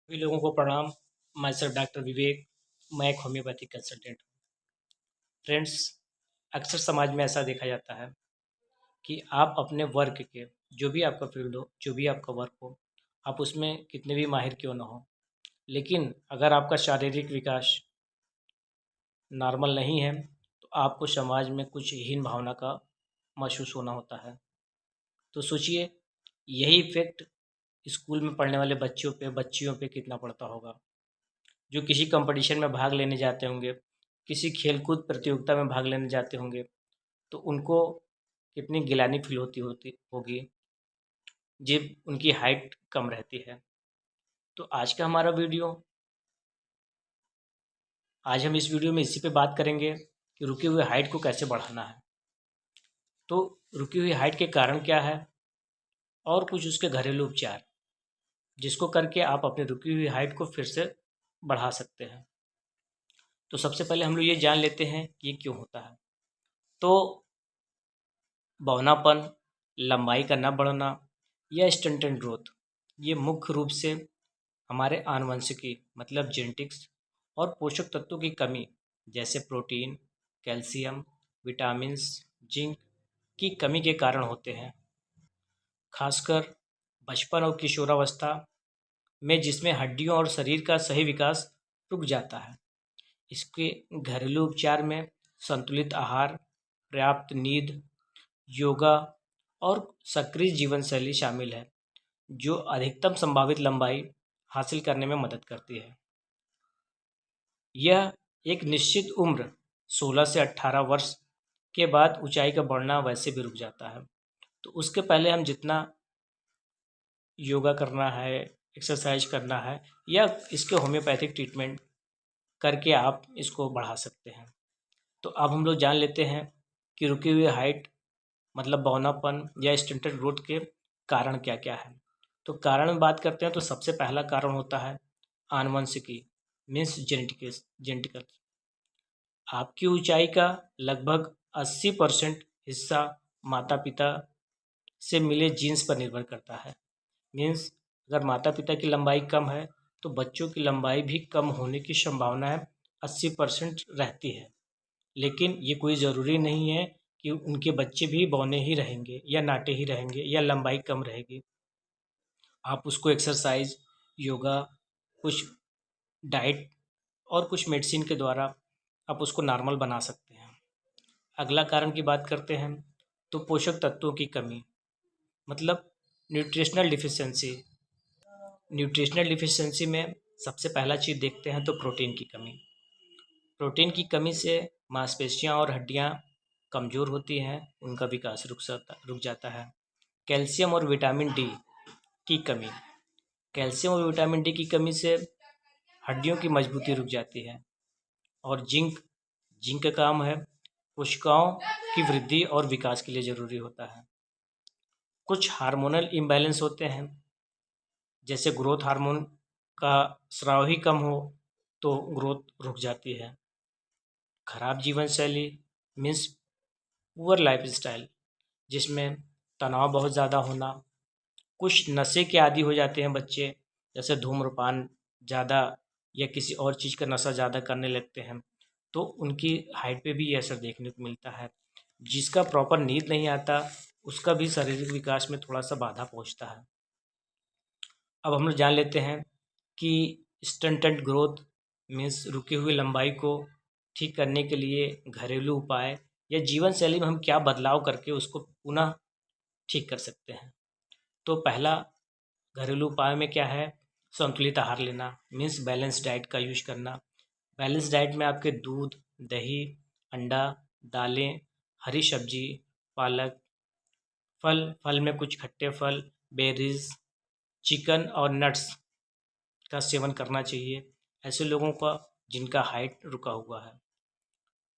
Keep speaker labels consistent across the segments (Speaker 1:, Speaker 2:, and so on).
Speaker 1: सभी लोगों को प्रणाम। मैं सर डॉक्टर विवेक। मैं एक होम्योपैथिक कंसल्टेंट हूँ। फ्रेंड्स, अक्सर समाज में ऐसा देखा जाता है कि आप अपने वर्क के, जो भी आपका फील्ड हो, जो भी आपका वर्क हो, आप उसमें कितने भी माहिर क्यों ना हो, लेकिन अगर आपका शारीरिक विकास नॉर्मल नहीं है तो आपको समाज में कुछ हीन भावना का महसूस होना होता है। तो सोचिए, यही इफ़ेक्ट स्कूल में पढ़ने वाले बच्चों पे, बच्चियों पे कितना पड़ता होगा, जो किसी कंपटीशन में भाग लेने जाते होंगे, किसी खेलकूद प्रतियोगिता में भाग लेने जाते होंगे, तो उनको कितनी गिलानी फील होती होती होगी जब उनकी हाइट कम रहती है। तो आज हम इस वीडियो में इसी पे बात करेंगे कि रुकी हुई हाइट को कैसे बढ़ाना है। तो रुकी हुई हाइट के कारण क्या है और कुछ उसके घरेलू उपचार, जिसको करके आप अपनी रुकी हुई हाइट को फिर से बढ़ा सकते हैं। तो सबसे पहले हम लोग ये जान लेते हैं कि ये क्यों होता है। तो बौनापन, लंबाई का न बढ़ना या स्टंटेड ग्रोथ, ये मुख्य रूप से हमारे आनुवंशिकी मतलब जेनेटिक्स और पोषक तत्वों की कमी, जैसे प्रोटीन, कैल्शियम, विटामिन्स, जिंक की कमी के कारण होते हैं। खासकर बचपन और किशोरावस्था में, जिसमें हड्डियों और शरीर का सही विकास रुक जाता है। इसके घरेलू उपचार में संतुलित आहार, पर्याप्त नींद, योगा और सक्रिय जीवन शैली शामिल है, जो अधिकतम संभावित लंबाई हासिल करने में मदद करती है। यह एक निश्चित उम्र 16 से 18 वर्ष के बाद ऊंचाई का बढ़ना वैसे भी रुक जाता है। तो उसके पहले हम जितना योगा करना है, एक्सरसाइज करना है या इसके होम्योपैथिक ट्रीटमेंट करके आप इसको बढ़ा सकते हैं। तो अब हम लोग जान लेते हैं कि रुकी हुई हाइट मतलब बौनापन या स्टंटेड ग्रोथ के कारण क्या क्या है। तो कारण में बात करते हैं तो सबसे पहला कारण होता है आनुवंशिकी, मीन्स जेनेटिकल। आपकी ऊंचाई का लगभग 80% हिस्सा माता पिता से मिले जीन्स पर निर्भर करता है। मीन्स अगर माता पिता की लंबाई कम है तो बच्चों की लंबाई भी कम होने की संभावना है 80% रहती है। लेकिन ये कोई ज़रूरी नहीं है कि उनके बच्चे भी बौने ही रहेंगे या नाटे ही रहेंगे या लंबाई कम रहेगी। आप उसको एक्सरसाइज, योगा, कुछ डाइट और कुछ मेडिसिन के द्वारा आप उसको नॉर्मल बना सकते हैं। अगला कारण की बात करते हैं तो पोषक तत्वों की कमी मतलब न्यूट्रिशनल डिफिशिएंसी। न्यूट्रिशनल डिफिशिएंसी में सबसे पहला चीज़ देखते हैं तो प्रोटीन की कमी। प्रोटीन की कमी से मांसपेशियां और हड्डियां कमज़ोर होती हैं, उनका विकास रुक जाता है। कैल्शियम और विटामिन डी की कमी। कैल्शियम और विटामिन डी की कमी से हड्डियों की मजबूती रुक जाती है। और जिंक जिंक का काम है कोशिकाओं की वृद्धि और विकास के लिए ज़रूरी होता है। कुछ हार्मोनल इम्बैलेंस होते हैं, जैसे ग्रोथ हार्मोन का स्राव ही कम हो तो ग्रोथ रुक जाती है। खराब जीवन शैली मीन्स पुअर लाइफ स्टाइल, जिसमें तनाव बहुत ज़्यादा होना, कुछ नशे के आदी हो जाते हैं बच्चे, जैसे धूम्रपान ज़्यादा या किसी और चीज़ का नशा ज़्यादा करने लगते हैं, तो उनकी हाइट पे भी ये असर देखने को मिलता है। जिसका प्रॉपर नींद नहीं आता उसका भी शारीरिक विकास में थोड़ा सा बाधा पहुंचता है। अब हम लोग जान लेते हैं कि स्टंटेड ग्रोथ मीन्स रुकी हुई लंबाई को ठीक करने के लिए घरेलू उपाय या जीवन शैली में हम क्या बदलाव करके उसको पुनः ठीक कर सकते हैं। तो पहला घरेलू उपाय में क्या है, संतुलित आहार लेना, मीन्स बैलेंस डाइट का यूज करना। बैलेंस डाइट में आपके दूध, दही, अंडा, दालें, हरी सब्जी, पालक, फल, फल में कुछ खट्टे फल, बेरीज, चिकन और नट्स का सेवन करना चाहिए ऐसे लोगों का जिनका हाइट रुका हुआ है।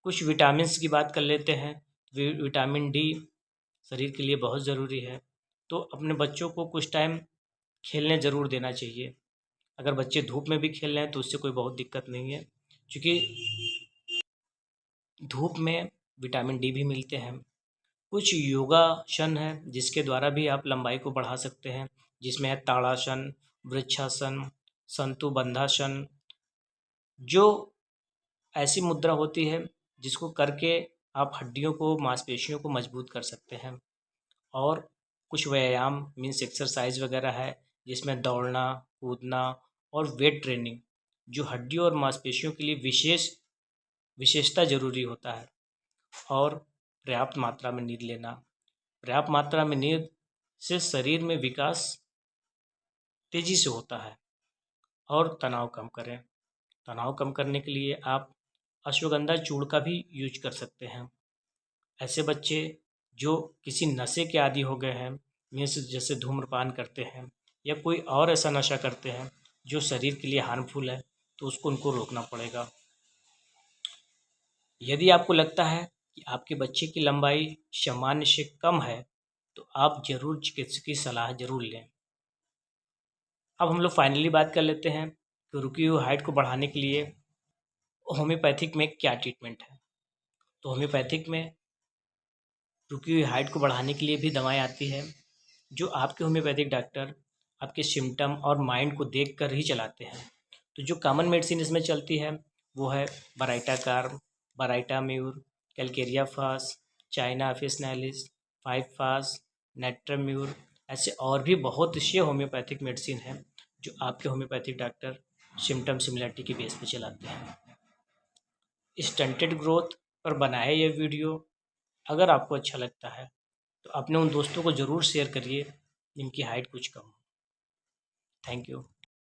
Speaker 1: कुछ विटामिन्स की बात कर लेते हैं। विटामिन डी शरीर के लिए बहुत ज़रूरी है, तो अपने बच्चों को कुछ टाइम खेलने ज़रूर देना चाहिए। अगर बच्चे धूप में भी खेल रहे हैं तो उससे कोई बहुत दिक्कत नहीं है, क्योंकि धूप में विटामिन डी भी मिलते हैं। कुछ योगासन है जिसके द्वारा भी आप लंबाई को बढ़ा सकते हैं, जिसमें है ताड़ासन, वृक्षासन, संतु बंधासन, जो ऐसी मुद्रा होती है जिसको करके आप हड्डियों को, मांसपेशियों को मजबूत कर सकते हैं। और कुछ व्यायाम मीन्स एक्सरसाइज वगैरह है जिसमें दौड़ना, कूदना और वेट ट्रेनिंग, जो हड्डियों और मांसपेशियों के लिए विशेषता जरूरी होता है। और पर्याप्त मात्रा में नींद लेना। पर्याप्त मात्रा में नींद से शरीर में विकास तेजी से होता है। और तनाव कम करें। तनाव कम करने के लिए आप अश्वगंधा चूर्ण का भी यूज कर सकते हैं। ऐसे बच्चे जो किसी नशे के आदी हो गए हैं, मीन्स जैसे धूम्रपान करते हैं या कोई और ऐसा नशा करते हैं जो शरीर के लिए हार्मफुल है, तो उसको उनको रोकना पड़ेगा। यदि आपको लगता है कि आपके बच्चे की लंबाई सामान्य से कम है, तो आप जरूर चिकित्सक की सलाह जरूर लें। अब हम लोग फाइनली बात कर लेते हैं कि रुकी हुई हाइट को बढ़ाने के लिए होम्योपैथिक में क्या ट्रीटमेंट है। तो होम्योपैथिक में रुकी हुई हाइट को बढ़ाने के लिए भी दवाएं आती है, जो आपके होम्योपैथिक डॉक्टर आपके सिम्टम और माइंड को देख कर ही चलाते हैं। तो जो कॉमन मेडिसिन इसमें चलती है वो है बराइटाकार्ब, बराइटाम्यूर, कैलकेरिया फास, चाइना अफिसनैलिस, 5-फास, नेट्राम्यूर। ऐसे और भी बहुत से होम्योपैथिक मेडिसिन हैं जो आपके होम्योपैथिक डॉक्टर सिम्टम सिमिलरिटी के बेस पे चलाते हैं। स्टंटेड ग्रोथ पर बनाया यह वीडियो अगर आपको अच्छा लगता है तो अपने उन दोस्तों को ज़रूर शेयर करिए जिनकी हाइट कुछ कम हो। Thank you.